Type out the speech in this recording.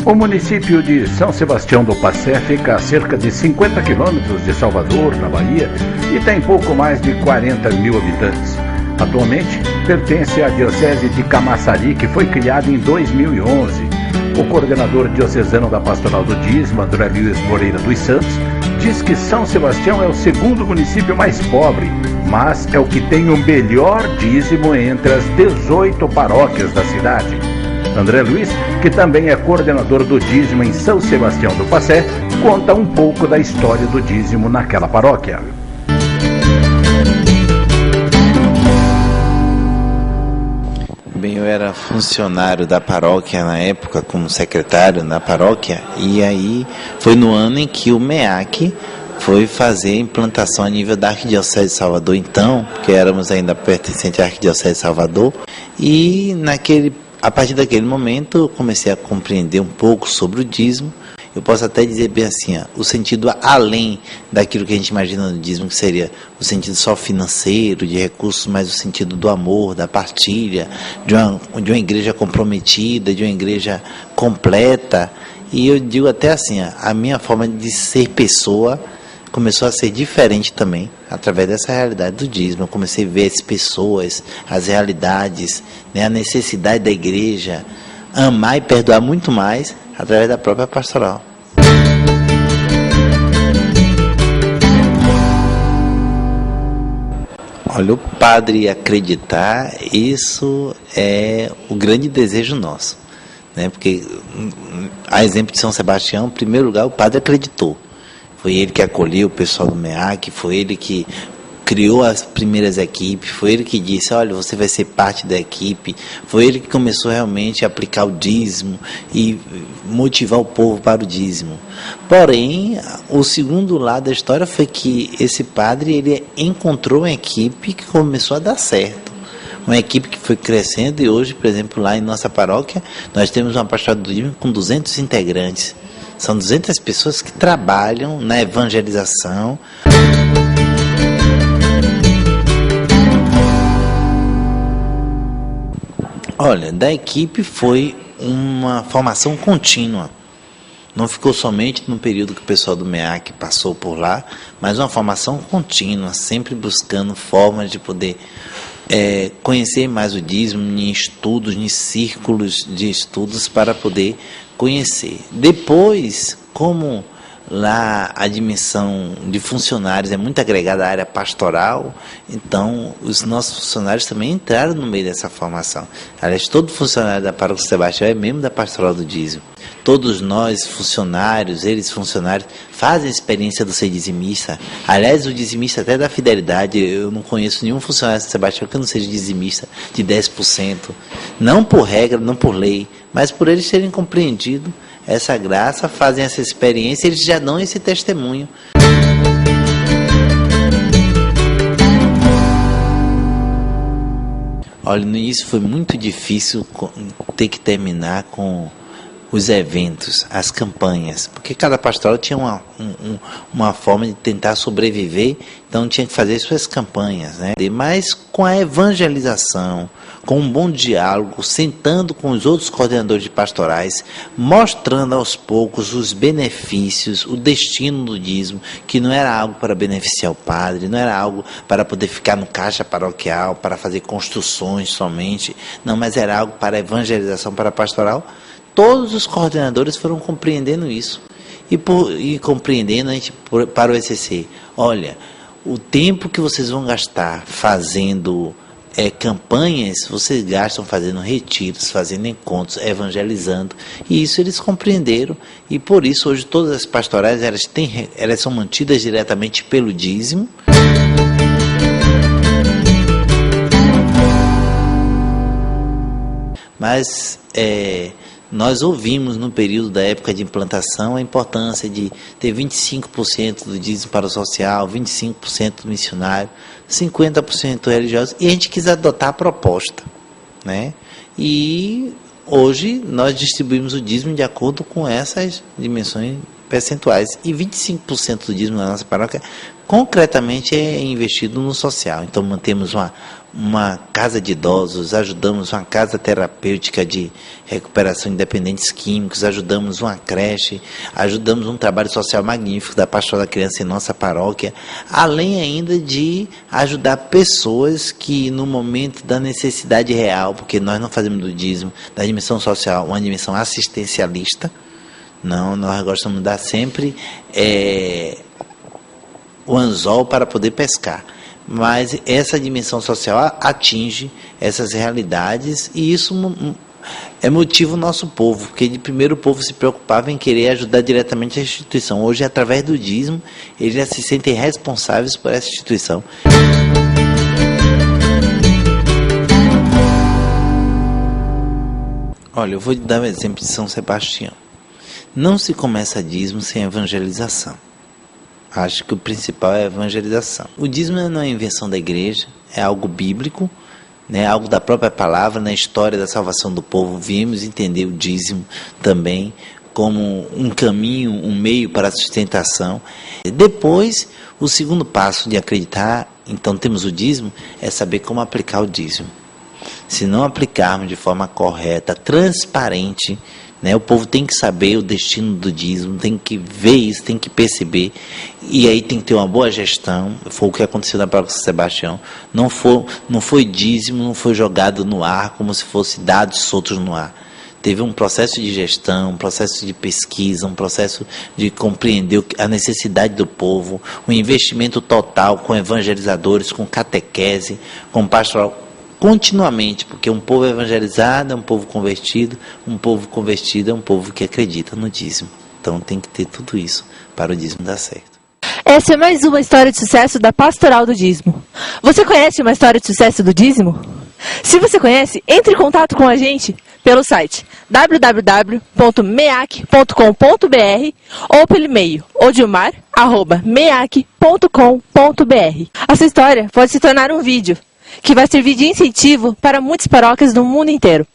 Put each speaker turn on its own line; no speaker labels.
O município de São Sebastião do Passé fica a cerca de 50 quilômetros de Salvador, na Bahia, e tem pouco mais de 40 mil habitantes. Atualmente, pertence à Diocese de Camaçari, que foi criada em 2011. O coordenador diocesano da Pastoral do Dízimo, André Luiz Moreira dos Santos, diz que São Sebastião é o segundo município mais pobre, mas é o que tem o melhor dízimo entre as 18 paróquias da cidade. André Luiz, que também é coordenador do dízimo em São Sebastião do Passé, conta um pouco da história do dízimo naquela paróquia.
Bem, eu era funcionário da paróquia na época, como secretário na paróquia, e aí foi no ano em que o MEAC foi fazer a implantação a nível da Arquidiocese de Salvador, então, porque éramos ainda pertencentes à Arquidiocese de Salvador, e a partir daquele momento eu comecei a compreender um pouco sobre o dízimo. Eu posso até dizer bem assim, o sentido além daquilo que a gente imagina no dízimo, que seria o sentido só financeiro, de recursos, mas o sentido do amor, da partilha, de uma igreja comprometida, de uma igreja completa. E eu digo até assim, a minha forma de ser pessoa começou a ser diferente também, através dessa realidade do dízimo. Eu comecei a ver as pessoas, as realidades, né, a necessidade da igreja, amar e perdoar muito mais, através da própria pastoral. Olha, o padre acreditar, isso é o grande desejo nosso, né? Porque, a exemplo de São Sebastião, em primeiro lugar, o padre acreditou. Foi ele que acolheu o pessoal do MEAC, foi ele que criou as primeiras equipes, foi ele que disse, olha, você vai ser parte da equipe, foi ele que começou realmente a aplicar o dízimo e motivar o povo para o dízimo. Porém, o segundo lado da história foi que esse padre, ele encontrou uma equipe que começou a dar certo. Uma equipe que foi crescendo e hoje, por exemplo, lá em nossa paróquia, nós temos uma pastoral do dízimo com 200 integrantes. São 200 pessoas que trabalham na evangelização. Olha, da equipe foi uma formação contínua. Não ficou somente no período que o pessoal do MEAC passou por lá, mas uma formação contínua, sempre buscando formas de poder conhecer mais o dízimo, em estudos, em círculos de estudos para poder conhecer. Depois, como lá a dimensão de funcionários é muito agregada à área pastoral, então os nossos funcionários também entraram no meio dessa formação. Aliás, todo funcionário da Paróquia São Sebastião é membro da Pastoral do Dízimo. Todos nós, funcionários, fazem a experiência do ser dizimista. Aliás, o dizimista até da fidelidade, eu não conheço nenhum funcionário de São Sebastião que não seja dizimista de 10%. Não por regra, não por lei, mas por eles terem compreendido essa graça, fazem essa experiência, eles já dão esse testemunho. Olha, no início foi muito difícil ter que terminar com os eventos, as campanhas, porque cada pastoral tinha uma forma de tentar sobreviver, então tinha que fazer suas campanhas, né? Mas com a evangelização, com um bom diálogo, sentando com os outros coordenadores de pastorais, mostrando aos poucos os benefícios, o destino do dízimo, que não era algo para beneficiar o padre, não era algo para poder ficar no caixa paroquial, para fazer construções somente, não, mas era algo para a evangelização, para a pastoral. Todos os coordenadores foram compreendendo isso. E compreendendo, a gente para o ECC, olha, o tempo que vocês vão gastar fazendo campanhas, vocês gastam fazendo retiros, fazendo encontros, evangelizando. E isso eles compreenderam. E por isso, hoje, todas as pastorais, elas são mantidas diretamente pelo dízimo. Mas nós ouvimos no período da época de implantação a importância de ter 25% do dízimo para o social, 25% do missionário, 50% religioso, e a gente quis adotar a proposta, né? E hoje nós distribuímos o dízimo de acordo com essas dimensões percentuais. E 25% do dízimo da nossa paróquia, concretamente, é investido no social. Então, mantemos uma casa de idosos, ajudamos uma casa terapêutica de recuperação de dependentes químicos, ajudamos uma creche, ajudamos um trabalho social magnífico da Pastoral da Criança em nossa paróquia, além ainda de ajudar pessoas que no momento da necessidade real, porque nós não fazemos do dízimo, da dimensão social, uma dimensão assistencialista, não, nós gostamos de dar sempre o anzol para poder pescar. Mas essa dimensão social atinge essas realidades e isso motiva o nosso povo, porque de primeiro o povo se preocupava em querer ajudar diretamente a instituição. Hoje, através do dízimo, eles já se sentem responsáveis por essa instituição. Olha, eu vou dar um exemplo de São Sebastião. Não se começa dízimo sem evangelização. Acho que o principal é a evangelização. O dízimo não é invenção da igreja, é algo bíblico, né, algo da própria palavra. Na história da salvação do povo, viemos entender o dízimo também como um caminho, um meio para a sustentação. Depois, o segundo passo de acreditar, então temos o dízimo, é saber como aplicar o dízimo. Se não aplicarmos de forma correta, transparente, né, o povo tem que saber o destino do dízimo, tem que ver isso, tem que perceber, e aí tem que ter uma boa gestão. Foi o que aconteceu na paróquia São Sebastião. Não foi dízimo, não foi jogado no ar como se fosse dados soltos no ar. Teve um processo de gestão, um processo de pesquisa, um processo de compreender a necessidade do povo, um investimento total com evangelizadores, com catequese, com pastoral, continuamente, porque um povo evangelizado é um povo convertido é um povo que acredita no dízimo. Então tem que ter tudo isso para o dízimo dar certo.
Essa é mais uma história de sucesso da Pastoral do Dízimo. Você conhece uma história de sucesso do dízimo? Se você conhece, entre em contato com a gente pelo site www.meac.com.br ou pelo e-mail odilmar@meac.com.br. A sua história pode se tornar um vídeo que vai servir de incentivo para muitas paróquias do mundo inteiro.